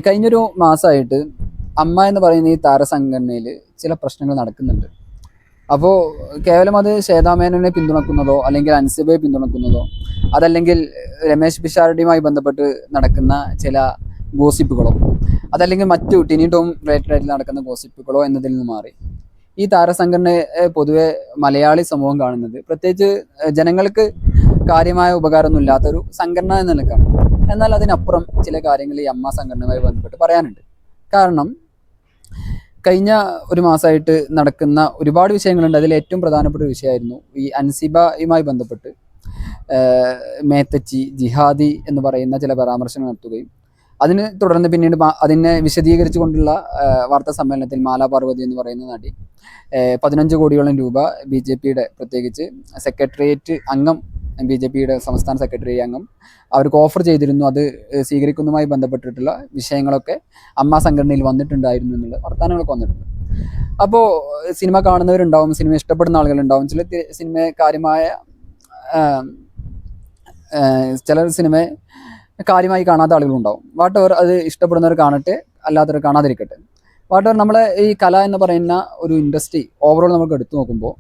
കഴിഞ്ഞൊരു മാസമായിട്ട് അമ്മ എന്ന് പറയുന്ന ഈ താരസംഘടനയിൽ ചില പ്രശ്നങ്ങൾ നടക്കുന്നുണ്ട്. അപ്പോൾ കേവലം അത് ശ്വേതാമേനോനെ പിന്തുണക്കുന്നതോ അല്ലെങ്കിൽ അൻസിബയെ പിന്തുണക്കുന്നതോ അതല്ലെങ്കിൽ രമേശ് പിഷാരടിയുമായി ബന്ധപ്പെട്ട് നടക്കുന്ന ചില ഗോസിപ്പുകളോ അതല്ലെങ്കിൽ മറ്റു ടിനി ടോം റിലേറ്റഡ് ആയിട്ട് നടക്കുന്ന ഗോസിപ്പുകളോ എന്നതിൽ നിന്ന് മാറി ഈ താരസംഘടനയെ പൊതുവെ മലയാളി സമൂഹം കാണുന്നത് പ്രത്യേകിച്ച് ജനങ്ങൾക്ക് കാര്യമായ ഉപകാരമൊന്നും ഇല്ലാത്തൊരു സംഘടന എന്ന നിലക്കാണ്. എന്നാൽ അതിനപ്പുറം ചില കാര്യങ്ങൾ ഈ അമ്മ സംഘടനയുമായി ബന്ധപ്പെട്ട് പറയാനുണ്ട്. കാരണം കഴിഞ്ഞ ഒരു മാസമായിട്ട് നടക്കുന്ന ഒരുപാട് വിഷയങ്ങളുണ്ട്. അതിൽ ഏറ്റവും പ്രധാനപ്പെട്ട ഒരു വിഷയമായിരുന്നു ഈ അൻസിബയുമായി ബന്ധപ്പെട്ട് മേത്തച്ചി ജിഹാദി എന്ന് പറയുന്ന ചില പരാമർശങ്ങൾ നടത്തുകയും അതിന് തുടർന്ന് പിന്നീട് അതിനെ വിശദീകരിച്ചുകൊണ്ടുള്ള വാർത്താ സമ്മേളനത്തിൽ മാലാ പാർവതി എന്ന് പറയുന്ന നടി 15 കോടിയോളം രൂപ BJPയുടെ പ്രത്യേകിച്ച് സെക്രട്ടേറിയറ്റ് അംഗം BJPയുടെ സംസ്ഥാന സെക്രട്ടറി അംഗം അവർക്ക് ഓഫർ ചെയ്തിരുന്നു. അത് സ്വീകരിക്കുന്നതുമായി ബന്ധപ്പെട്ടിട്ടുള്ള വിഷയങ്ങളൊക്കെ അമ്മ സംഘടനയിൽ വന്നിട്ടുണ്ടായിരുന്നു എന്നുള്ള വർത്തമാനങ്ങളൊക്കെ വന്നിട്ടുണ്ട്. അപ്പോൾ സിനിമ കാണുന്നവരുണ്ടാവും, സിനിമ ഇഷ്ടപ്പെടുന്ന ആളുകളുണ്ടാവും, സിനിമയെ കാര്യമായ ചില സിനിമയെ കാര്യമായി കാണാത്ത ആളുകളുണ്ടാവും. വാട്ടവർ അത് ഇഷ്ടപ്പെടുന്നവർ കാണട്ടെ, അല്ലാത്തവർ കാണാതിരിക്കട്ടെ. വാട്ടവർ നമ്മളെ ഈ കല എന്ന് പറയുന്ന ഒരു ഇൻഡസ്ട്രി ഓവറോൾ നമുക്ക് എടുത്തു നോക്കുമ്പോൾ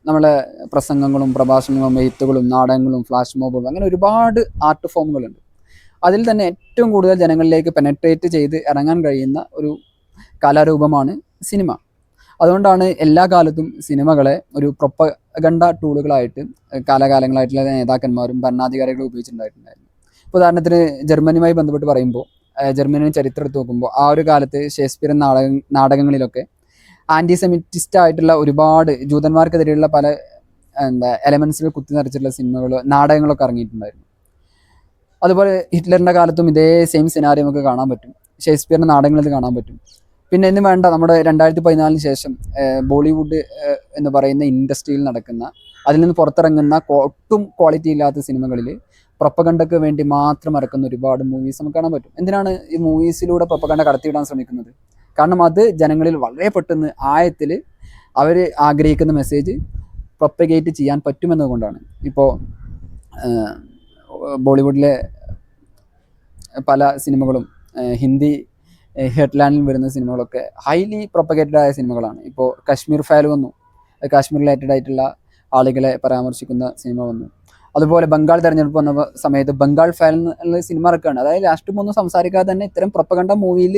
നമ്മളെ പ്രസംഗങ്ങളും പ്രഭാഷണങ്ങളും എഴുത്തുകളും നാടകങ്ങളും ഫ്ലാഷ് മോബുകളും അങ്ങനെ ഒരുപാട് ആർട്ട് ഫോമുകളുണ്ട്. അതിൽ തന്നെ ഏറ്റവും കൂടുതൽ ജനങ്ങളിലേക്ക് പെനട്രേറ്റ് ചെയ്ത് ഇറങ്ങാൻ കഴിയുന്ന ഒരു കലാരൂപമാണ് സിനിമ. അതുകൊണ്ടാണ് എല്ലാ കാലത്തും സിനിമകളെ ഒരു പ്രൊപ്പഗണ്ട ടൂളുകളായിട്ട് കാലാകാലങ്ങളായിട്ടുള്ള നേതാക്കന്മാരും ഭരണാധികാരികളും ഉപയോഗിച്ചിട്ടുണ്ടായിട്ടുണ്ടായിരുന്നു. ഇപ്പോൾ ഉദാഹരണത്തിന് ജർമ്മനിയുമായി ബന്ധപ്പെട്ട് പറയുമ്പോൾ ജർമ്മനിയുടെ ചരിത്രം എടുത്ത് നോക്കുമ്പോൾ ആ ഒരു കാലത്ത് ഷേക്സ്പിയർ നാടകങ്ങളിലൊക്കെ ആൻറ്റിസെമിറ്റിസ്റ്റ് ആയിട്ടുള്ള ഒരുപാട് ജൂതന്മാർക്കെതിരെയുള്ള പല എലമെൻസുകൾ കുത്തി നിറച്ചിട്ടുള്ള സിനിമകൾ നാടകങ്ങളൊക്കെ ഇറങ്ങിയിട്ടുണ്ടായിരുന്നു. അതുപോലെ ഹിറ്റ്ലറിൻ്റെ കാലത്തും ഇതേ സെയിം സിനാരിയോ നമുക്ക് കാണാൻ പറ്റും, ഷേക്സ്പിയറിൻ്റെ നാടകങ്ങളിൽ കാണാൻ പറ്റും. പിന്നെ ഇന്ന് വേണ്ട നമ്മുടെ 2014 ശേഷം ബോളിവുഡ് എന്ന് പറയുന്ന ഇൻഡസ്ട്രിയിൽ നടക്കുന്ന അതിൽ നിന്ന് പുറത്തിറങ്ങുന്ന ഒട്ടും ക്വാളിറ്റി ഇല്ലാത്ത സിനിമകളിൽ പ്രൊപ്പഗണ്ടയ്ക്ക് വേണ്ടി മാത്രം ഇറക്കുന്ന ഒരുപാട് മൂവീസ് നമുക്ക് കാണാൻ പറ്റും. എന്തിനാണ് ഈ മൂവീസിലൂടെ പ്രൊപ്പഗണ്ട കടത്തിവിടാൻ ശ്രമിക്കുന്നത്? കാരണം അത് ജനങ്ങളിൽ വളരെ പെട്ടെന്ന് ആഴത്തിൽ അവർ ആഗ്രഹിക്കുന്ന മെസ്സേജ് പ്രൊപ്പഗേറ്റ് ചെയ്യാൻ പറ്റുമെന്നതുകൊണ്ടാണ്. ഇപ്പോൾ ബോളിവുഡിലെ പല സിനിമകളും ഹിന്ദി ഹെഡ്ലാൻഡിൽ വരുന്ന സിനിമകളൊക്കെ ഹൈലി പ്രൊപ്പഗേറ്റഡ് ആയ സിനിമകളാണ്. ഇപ്പോൾ കാശ്മീർ ഫയൽ വന്നു, കാശ്മീർ റിലേറ്റഡ് ആയിട്ടുള്ള ആളുകളെ പരാമർശിക്കുന്ന സിനിമ വന്നു. അതുപോലെ ബംഗാൾ തെരഞ്ഞെടുപ്പ് വന്ന സമയത്ത് ബംഗാൾ ഫയൽ എന്നുള്ള സിനിമ ഇറക്കുകയാണ്. അതായത് രാഷ്ട്രീയമൊന്നും സംസാരിക്കാതെ തന്നെ ഇത്തരം പ്രൊപ്പഗണ്ട മൂവിയിൽ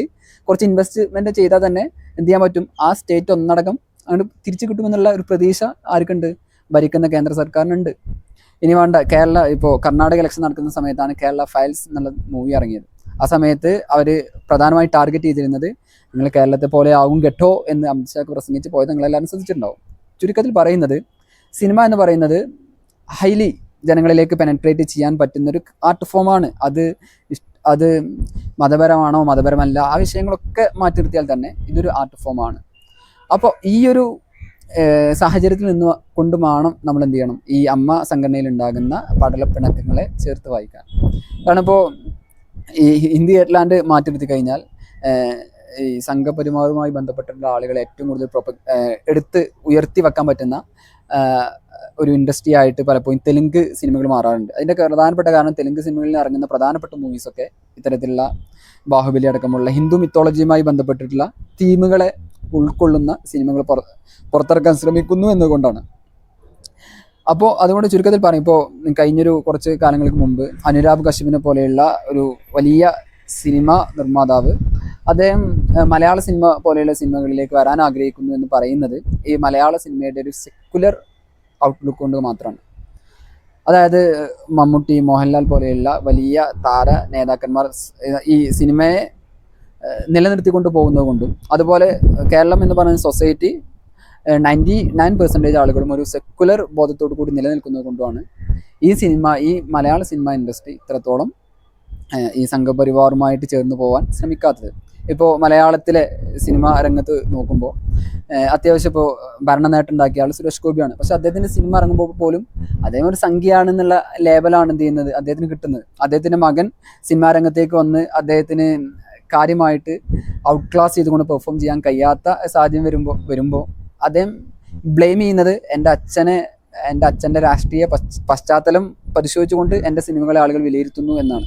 കുറച്ച് ഇൻവെസ്റ്റ്മെൻറ്റ് ചെയ്താൽ തന്നെ എന്ത് ചെയ്യാൻ പറ്റും, ആ സ്റ്റേറ്റ് ഒന്നടക്കം അങ്ങോട്ട് തിരിച്ചു കിട്ടുമെന്നുള്ള ഒരു പ്രതീക്ഷ ആർക്കുണ്ട്? ഭരിക്കുന്ന കേന്ദ്ര സർക്കാരിനുണ്ട്. ഇനി വേണ്ട കേരള ഇപ്പോൾ കർണാടക ഇലക്ഷൻ നടക്കുന്ന സമയത്താണ് കേരള ഫയൽസ് എന്നുള്ള മൂവി ഇറങ്ങിയത്. ആ സമയത്ത് അവർ പ്രധാനമായി ടാർഗറ്റ് ചെയ്തിരുന്നത് നിങ്ങൾ കേരളത്തെ പോലെ ആവും കേട്ടോ എന്ന് അമിത്ഷാക്ക് പ്രസംഗിച്ച് പോയത് നിങ്ങളെല്ലാവരും ശ്രദ്ധിച്ചിട്ടുണ്ടാവും. ചുരുക്കത്തിൽ പറയുന്നത് സിനിമ എന്ന് പറയുന്നത് ഹൈലി ജനങ്ങളിലേക്ക് പെനട്രേറ്റ് ചെയ്യാൻ പറ്റുന്നൊരു ആർട്ട് ഫോമാണ്. അത് മതപരമാണോ മതപരമല്ല ആ വിഷയങ്ങളൊക്കെ മാറ്റി നിർത്തിയാൽ തന്നെ ഇതൊരു ആർട്ട് ഫോമാണ്. അപ്പോൾ ഈ ഒരു സാഹചര്യത്തിൽ നിന്ന് കൊണ്ട് വേണം നമ്മൾ എന്ത് ചെയ്യണം, ഈ അമ്മ സംഘടനയിൽ ഉണ്ടാകുന്ന പടലപ്പിണക്കങ്ങളെ ചേർത്ത് വായിക്കാൻ. കാരണം ഇപ്പോൾ ഈ ഹിന്ദി ഹെഡ്ലാൻഡ് മാറ്റി നിർത്തി കഴിഞ്ഞാൽ ഈ സംഘപരിവാറുമായി ബന്ധപ്പെട്ടിട്ടുള്ള ആളുകളെ ഏറ്റവും കൂടുതൽ എടുത്ത് ഉയർത്തി വെക്കാൻ പറ്റുന്ന ഒരു ഇൻഡസ്ട്രി ആയിട്ട് പലപ്പോഴും തെലുങ്ക് സിനിമകൾ മാറാറുണ്ട്. അതിൻ്റെ പ്രധാനപ്പെട്ട കാരണം തെലുങ്ക് സിനിമകളിൽ ഇറങ്ങുന്ന പ്രധാനപ്പെട്ട മൂവീസൊക്കെ ഇത്തരത്തിലുള്ള ബാഹുബലി അടക്കമുള്ള ഹിന്ദു മിത്തോളജിയുമായി ബന്ധപ്പെട്ടിട്ടുള്ള തീമുകളെ ഉൾക്കൊള്ളുന്ന സിനിമകൾ പുറത്തിറക്കാൻ ശ്രമിക്കുന്നു എന്നതുകൊണ്ടാണ്. അപ്പോൾ അതുകൊണ്ട് ചുരുക്കത്തിൽ പറയും, ഇപ്പോൾ കഴിഞ്ഞൊരു കുറച്ച് കാലങ്ങൾക്ക് മുമ്പ് അനുരാഗ് കശ്യപിനെ പോലെയുള്ള ഒരു വലിയ സിനിമ നിർമ്മാതാവ് അദ്ദേഹം മലയാള സിനിമ പോലെയുള്ള സിനിമകളിലേക്ക് വരാൻ ആഗ്രഹിക്കുന്നു എന്ന് പറയുന്നത് ഈ മലയാള സിനിമയുടെ ഒരു സെക്കുലർ ഔട്ട്ലുക്ക് കൊണ്ട് മാത്രമാണ്. അതായത് മമ്മൂട്ടി, മോഹൻലാൽ പോലെയുള്ള വലിയ താര നേതാക്കന്മാർ ഈ സിനിമയെ നിലനിർത്തിക്കൊണ്ട് പോകുന്നത് കൊണ്ടും അതുപോലെ കേരളം എന്ന് പറയുന്ന സൊസൈറ്റി 99% ആളുകളും ഒരു സെക്കുലർ ബോധത്തോടു കൂടി നിലനിൽക്കുന്നത് കൊണ്ടുമാണ് ഈ മലയാള സിനിമ ഇൻഡസ്ട്രി ഇത്രത്തോളം ഈ സംഘപരിവാറുമായിട്ട് ചേർന്ന് പോകാൻ ശ്രമിക്കാത്തത്. ഇപ്പോൾ മലയാളത്തിലെ സിനിമ രംഗത്ത് നോക്കുമ്പോൾ അത്യാവശ്യം ഇപ്പോൾ ഭരണ നേട്ടം ഉണ്ടാക്കിയ ആൾ സുരേഷ് ഗോപിയാണ്. പക്ഷെ അദ്ദേഹത്തിൻ്റെ സിനിമ ഇറങ്ങുമ്പോൾ പോലും അദ്ദേഹം ഒരു സംഖ്യയാണെന്നുള്ള ലേബലാണ് എന്ത് ചെയ്യുന്നത് അദ്ദേഹത്തിന് കിട്ടുന്നത്. അദ്ദേഹത്തിൻ്റെ മകൻ സിനിമാ രംഗത്തേക്ക് വന്ന് അദ്ദേഹത്തിന് കാര്യമായിട്ട് ഔട്ട് ക്ലാസ് ചെയ്തുകൊണ്ട് പെർഫോം ചെയ്യാൻ കഴിയാത്ത സാഹചര്യം വരുമ്പോൾ അദ്ദേഹം ബ്ലെയിം ചെയ്യുന്നത് എൻ്റെ അച്ഛൻ്റെ രാഷ്ട്രീയ പശ്ചാത്തലം പരിശോധിച്ചുകൊണ്ട് എൻ്റെ സിനിമകളെ ആളുകൾ വിലയിരുത്തുന്നു എന്നാണ്.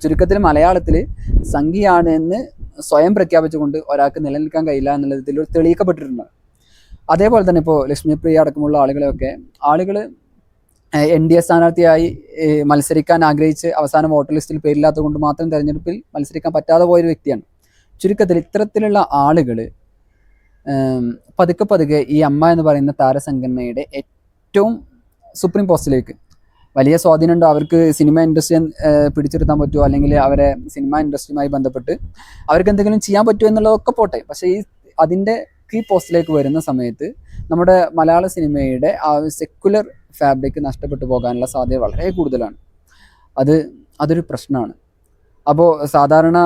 ചുരുക്കത്തിൽ മലയാളത്തിൽ സംഘിയാണ് എന്ന് സ്വയം പ്രഖ്യാപിച്ചുകൊണ്ട് ഒരാൾക്ക് നിലനിൽക്കാൻ കഴിയില്ല എന്നുള്ളതിൽ തെളിയിക്കപ്പെട്ടിട്ടുണ്ട്. അതേപോലെ തന്നെ ഇപ്പോൾ ലക്ഷ്മിപ്രിയ അടക്കമുള്ള ആളുകൾ NDA സ്ഥാനാർത്ഥിയായി മത്സരിക്കാൻ ആഗ്രഹിച്ച് അവസാനം വോട്ടർ ലിസ്റ്റിൽ പേരില്ലാത്തത് കൊണ്ട് മാത്രം തെരഞ്ഞെടുപ്പിൽ മത്സരിക്കാൻ പറ്റാതെ പോയൊരു വ്യക്തിയാണ്. ചുരുക്കത്തിൽ ഇത്തരത്തിലുള്ള ആളുകൾ പതുക്കെ പതുക്കെ ഈ അമ്മ എന്ന് പറയുന്ന താരസംഘടനയുടെ ഏറ്റവും സുപ്രീം പോസ്റ്റിലേക്ക് വലിയ സ്വാധീനമുണ്ടോ, അവർക്ക് സിനിമ ഇൻഡസ്ട്രി പിടിച്ചെടുത്താൻ പറ്റുമോ, അല്ലെങ്കിൽ അവരെ സിനിമ ഇൻഡസ്ട്രിയുമായി ബന്ധപ്പെട്ട് അവർക്ക് എന്തെങ്കിലും ചെയ്യാൻ പറ്റുമോ എന്നുള്ളതൊക്കെ പോട്ടെ, പക്ഷേ അതിൻ്റെ കീ പോസ്റ്റിലേക്ക് വരുന്ന സമയത്ത് നമ്മുടെ മലയാള സിനിമയുടെ ആ സെക്കുലർ ഫാബ്രിക് നഷ്ടപ്പെട്ടു പോകാനുള്ള സാധ്യത വളരെ കൂടുതലാണ്. അതൊരു പ്രശ്നമാണ്. അപ്പോൾ സാധാരണ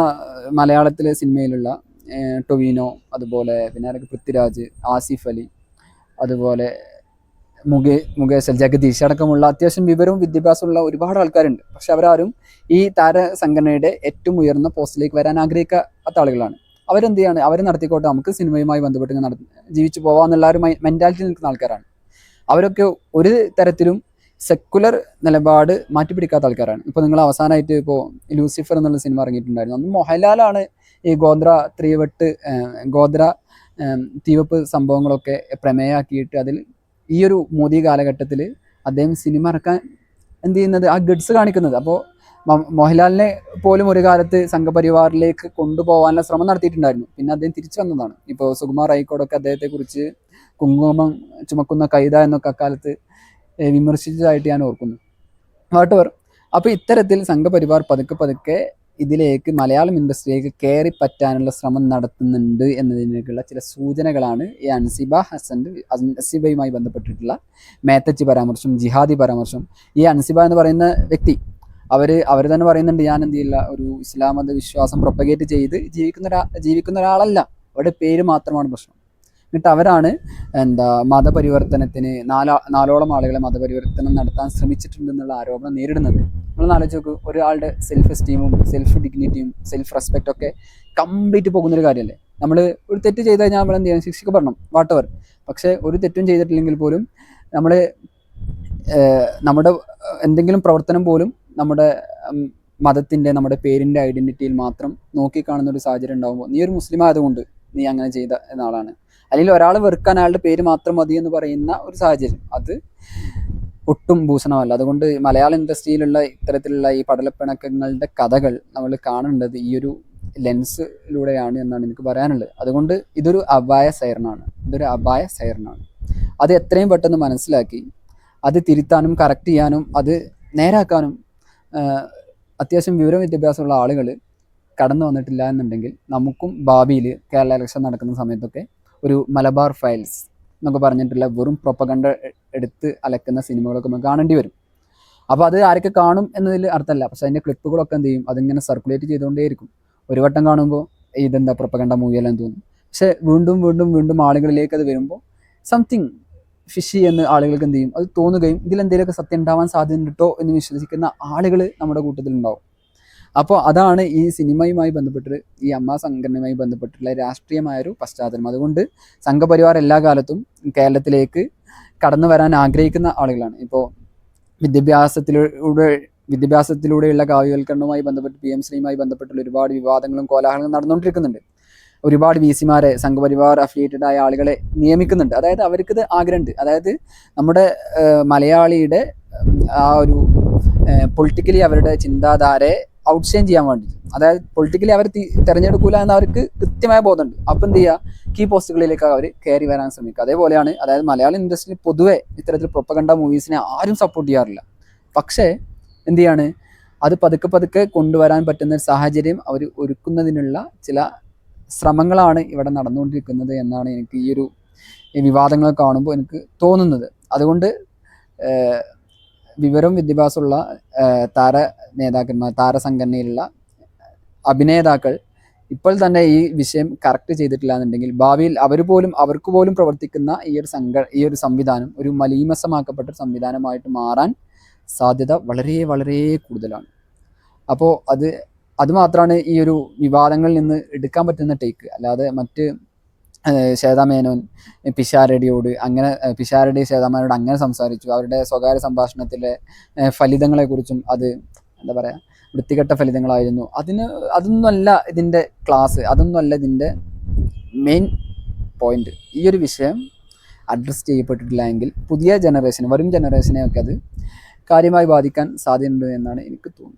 മലയാളത്തിലെ സിനിമയിലുള്ള ടൊവിനോ, അതുപോലെ പിന്നെ പൃഥ്വിരാജ്, ആസിഫ് അലി, അതുപോലെ മുകേഷ്, ജഗദീഷ് അടക്കമുള്ള അത്യാവശ്യം വിവരവും വിദ്യാഭ്യാസമുള്ള ഒരുപാട് ആൾക്കാരുണ്ട്. പക്ഷെ അവരാരും ഈ താരസംഘടനയുടെ ഏറ്റവും ഉയർന്ന പോസ്റ്റിലേക്ക് വരാൻ ആഗ്രഹിക്കാത്ത ആളുകളാണ്. അവരെന്ത് ചെയ്യാണ്, അവർ നടത്തിക്കോട്ടെ, നമുക്ക് സിനിമയുമായി ബന്ധപ്പെട്ട് ജീവിച്ചു പോകാമെന്നുള്ള ഒരു മെൻറ്റാലിറ്റിയിൽ നിൽക്കുന്ന ആൾക്കാരാണ്. അവരൊക്കെ ഒരു തരത്തിലും സെക്കുലർ നിലപാട് മാറ്റിപ്പിടിക്കാത്ത ആൾക്കാരാണ്. ഇപ്പോൾ നിങ്ങൾ അവസാനമായിട്ട് ഇപ്പോൾ ലൂസിഫർ എന്നുള്ള സിനിമ ഇറങ്ങിയിട്ടുണ്ടായിരുന്നു. അന്ന് മോഹൻലാലാണ് ഈ ഗോദ്ര തീവപ്പ് സംഭവങ്ങളൊക്കെ പ്രമേയമാക്കിയിട്ട് അതിൽ ഈ ഒരു മോദി കാലഘട്ടത്തിൽ അദ്ദേഹം സിനിമ ഇറക്കാൻ എന്ത് ചെയ്യുന്നത്, ആ ഗഡ്സ് കാണിക്കുന്നത്. അപ്പോൾ മോഹൻലാലിനെ പോലും ഒരു കാലത്ത് സംഘപരിവാറിലേക്ക് കൊണ്ടുപോകാനുള്ള ശ്രമം നടത്തിയിട്ടുണ്ടായിരുന്നു. പിന്നെ അദ്ദേഹം തിരിച്ചു വന്നതാണ്. ഇപ്പോൾ സുകുമാർ ഹൈക്കോടൊക്കെ അദ്ദേഹത്തെക്കുറിച്ച് കുങ്കുമം ചുമക്കുന്ന കൈത എന്നൊക്കെ അക്കാലത്ത് വിമർശിച്ചതായിട്ട് ഞാൻ ഓർക്കുന്നു. വാട്ടവർ. അപ്പോൾ ഇത്തരത്തിൽ സംഘപരിവാർ പതുക്കെ ഇതിലേക്ക് മലയാളം ഇൻഡസ്ട്രിയിലേക്ക് കയറി പറ്റാനുള്ള ശ്രമം നടത്തുന്നുണ്ട് എന്നതിനേക്കുള്ള ചില സൂചനകളാണ് ഈ അൻസിബയുമായി ബന്ധപ്പെട്ടിട്ടുള്ള മേത്തച്ചി പരാമർശം, ജിഹാദി പരാമർശം. ഈ അൻസിബ എന്ന് പറയുന്ന വ്യക്തി അവർ തന്നെ പറയുന്നുണ്ട്, ഞാൻ എന്ത് ചെയ്യില്ല, ഒരു ഇസ്ലാം മത വിശ്വാസം പ്രൊപ്പഗേറ്റ് ചെയ്ത് ജീവിക്കുന്ന ഒരാളല്ല, അവരുടെ പേര് മാത്രമാണ് പ്രശ്നം. എന്നിട്ട് അവരാണ് മതപരിവർത്തനത്തിന് നാലോളം ആളുകളെ മതപരിവർത്തനം നടത്താൻ ശ്രമിച്ചിട്ടുണ്ടെന്നുള്ള ആരോപണം നേരിടുന്നത്. നമ്മളൊന്ന് ആലോചിച്ച് നോക്കൂ, ഒരാളുടെ സെൽഫ് എസ്റ്റീമും സെൽഫ് ഡിഗ്നിറ്റിയും സെൽഫ് റെസ്പെക്റ്റും ഒക്കെ കംപ്ലീറ്റ് പോകുന്നൊരു കാര്യമല്ലേ. നമ്മൾ ഒരു തെറ്റ് ചെയ്ത് കഴിഞ്ഞാൽ നമ്മൾ എന്ത് ചെയ്യണം, ശിക്ഷിക്കപ്പെടണം, വാട്ടവർ. പക്ഷേ ഒരു തെറ്റും ചെയ്തിട്ടില്ലെങ്കിൽ പോലും നമ്മുടെ എന്തെങ്കിലും പ്രവർത്തനം പോലും നമ്മുടെ മതത്തിൻ്റെ, നമ്മുടെ പേരിൻ്റെ ഐഡൻറ്റിറ്റിയിൽ മാത്രം നോക്കിക്കാണുന്ന ഒരു സാഹചര്യം ഉണ്ടാകുമ്പോൾ, നീ ഒരു മുസ്ലിം ആയതുകൊണ്ട് നീ അങ്ങനെ ചെയ്ത ആളാണ്, അല്ലെങ്കിൽ ഒരാൾ വെറുക്കാൻ അയാളുടെ പേര് മാത്രം മതി എന്ന് പറയുന്ന ഒരു സാഹചര്യം, അത് ഒട്ടും ഭൂഷണമല്ല. അതുകൊണ്ട് മലയാള ഇൻഡസ്ട്രിയിലുള്ള ഇത്തരത്തിലുള്ള ഈ പടലപ്പിണക്കങ്ങളുടെ കഥകൾ നമ്മൾ കാണേണ്ടത് ഈ ഒരു ലെൻസിലൂടെയാണ് എന്നാണ് എനിക്ക് പറയാനുള്ളത്. അതുകൊണ്ട് ഇതൊരു അപായ സൈറനാണ്. അത് എത്രയും പെട്ടെന്ന് മനസ്സിലാക്കി അത് തിരുത്താനും കറക്റ്റ് ചെയ്യാനും അത് നേരാക്കാനും അത്യാവശ്യം വിദ്യാഭ്യാസമുള്ള ആളുകൾ കടന്നു വന്നിട്ടില്ല എന്നുണ്ടെങ്കിൽ നമുക്കും ഭാവിയിൽ കേരള ഇലക്ഷൻ നടക്കുന്ന സമയത്തൊക്കെ ഒരു മലബാർ ഫയൽസ് എന്നൊക്കെ പറഞ്ഞിട്ടുള്ള വെറും പ്രൊപ്പഗണ്ട എടുത്ത് അലക്കുന്ന സിനിമകളൊക്കെ നമുക്ക് കാണേണ്ടി വരും. അപ്പോൾ അത് ആരൊക്കെ കാണും എന്നതിൽ അർത്ഥമല്ല, പക്ഷെ അതിൻ്റെ ക്ലിപ്പുകളൊക്കെ എന്ത് ചെയ്യും, അതിങ്ങനെ സർക്കുലേറ്റ് ചെയ്തുകൊണ്ടേയിരിക്കും. ഒരു വട്ടം കാണുമ്പോൾ ഇതെന്താ പ്രൊപ്പഗണ്ട മൂവിയെല്ലാം തോന്നും. പക്ഷെ വീണ്ടും ആളുകളിലേക്ക് അത് വരുമ്പോൾ സംതിങ് ഫിഷി എന്ന് ആളുകൾക്ക് എന്ത് ചെയ്യും, അത് തോന്നുകയും ഇതിലെന്തെങ്കിലുമൊക്കെ സത്യം ഉണ്ടാവാൻ സാധ്യത ഉണ്ടോ എന്ന് വിശ്വസിക്കുന്ന ആളുകൾ നമ്മുടെ കൂട്ടത്തിലുണ്ടാവും. അപ്പോൾ അതാണ് ഈ സിനിമയുമായി ബന്ധപ്പെട്ട്, ഈ അമ്മ സംഘടനയുമായി ബന്ധപ്പെട്ടുള്ള രാഷ്ട്രീയമായൊരു പശ്ചാത്തലം. അതുകൊണ്ട് സംഘപരിവാർ എല്ലാ കാലത്തും കേരളത്തിലേക്ക് കടന്നു വരാൻ ആഗ്രഹിക്കുന്ന ആളുകളാണ്. ഇപ്പോൾ വിദ്യാഭ്യാസത്തിലൂടെയുള്ള കാവ്യവൽക്കരണവുമായി ബന്ധപ്പെട്ട് PM ശ്രീയുമായി ബന്ധപ്പെട്ടുള്ള ഒരുപാട് വിവാദങ്ങളും കോലാഹലങ്ങളും നടന്നുകൊണ്ടിരിക്കുന്നുണ്ട്. ഒരുപാട് VCമാരെ സംഘപരിവാർ അഫിലിയേറ്റഡ് ആയ ആളുകളെ നിയമിക്കുന്നുണ്ട്. അതായത് അവർക്കിത് ആഗ്രഹമുണ്ട്. അതായത് നമ്മുടെ മലയാളിയുടെ ആ ഒരു പൊളിറ്റിക്കലി അവരുടെ ചിന്താധാരയെ ഔട്ട്ഷൈൻ ചെയ്യാൻ വേണ്ടി, അതായത് പൊളിറ്റിക്കലി അവർ തിരഞ്ഞെടുക്കൂല എന്ന് അവർക്ക് കൃത്യമായ ബോധമുണ്ട്. അപ്പം എന്ത് ചെയ്യുക, കീ പോസ്റ്റുകളിലേക്ക് അവർ കയറി വരാൻ ശ്രമിക്കുക. അതേപോലെയാണ്, അതായത് മലയാളം ഇൻഡസ്ട്രിയിൽ പൊതുവെ ഇത്തരത്തിൽ പ്രൊപ്പഗണ്ട മൂവീസിനെ ആരും സപ്പോർട്ട് ചെയ്യാറില്ല. പക്ഷേ എന്ത് ചെയ്യാണ്, അത് പതുക്കെ കൊണ്ടുവരാൻ പറ്റുന്ന സാഹചര്യം അവർ ഒരുക്കുന്നതിനുള്ള ചില ശ്രമങ്ങളാണ് ഇവിടെ നടന്നുകൊണ്ടിരിക്കുന്നത് എന്നാണ് എനിക്ക് ഈ വിവാദങ്ങൾ കാണുമ്പോൾ എനിക്ക് തോന്നുന്നത്. അതുകൊണ്ട് വിവരവും വിദ്യാഭ്യാസമുള്ള താരസംഘടനയിലുള്ള അഭിനേതാക്കൾ ഇപ്പോൾ തന്നെ ഈ വിഷയം കറക്റ്റ് ചെയ്തിട്ടില്ല എന്നുണ്ടെങ്കിൽ ഭാവിയിൽ അവർക്ക് പോലും പ്രവർത്തിക്കുന്ന ഈ ഒരു സംവിധാനം ഒരു മലീമസമാക്കപ്പെട്ട സംവിധാനമായിട്ട് മാറാൻ സാധ്യത വളരെ വളരെ കൂടുതലാണ്. അപ്പോൾ അത് മാത്രമാണ് ഈ ഒരു വിവാദങ്ങളിൽ നിന്ന് എടുക്കാൻ പറ്റുന്ന ടേക്ക്. അല്ലാതെ മറ്റ് ശ്വേതാ മേനോൻ പിഷാരടിയോട് അങ്ങനെ സംസാരിച്ചു, അവരുടെ സ്വകാര്യ സംഭാഷണത്തിലെ ഫലിതങ്ങളെക്കുറിച്ചും അത് എന്താ പറയുക, വൃത്തികെട്ട ഫലിതങ്ങളായിരുന്നു. അതൊന്നുമല്ല ഇതിൻ്റെ ക്ലാസ്, അതൊന്നുമല്ല ഇതിൻ്റെ മെയിൻ പോയിന്റ്. ഈ ഒരു വിഷയം അഡ്രസ്സ് ചെയ്യപ്പെട്ടിട്ടില്ല എങ്കിൽ പുതിയ ജനറേഷൻ, വരും ജനറേഷനെയൊക്കെ അത് കാര്യമായി ബാധിക്കാൻ സാധ്യതയുണ്ട് എന്നാണ് എനിക്ക് തോന്നുന്നത്.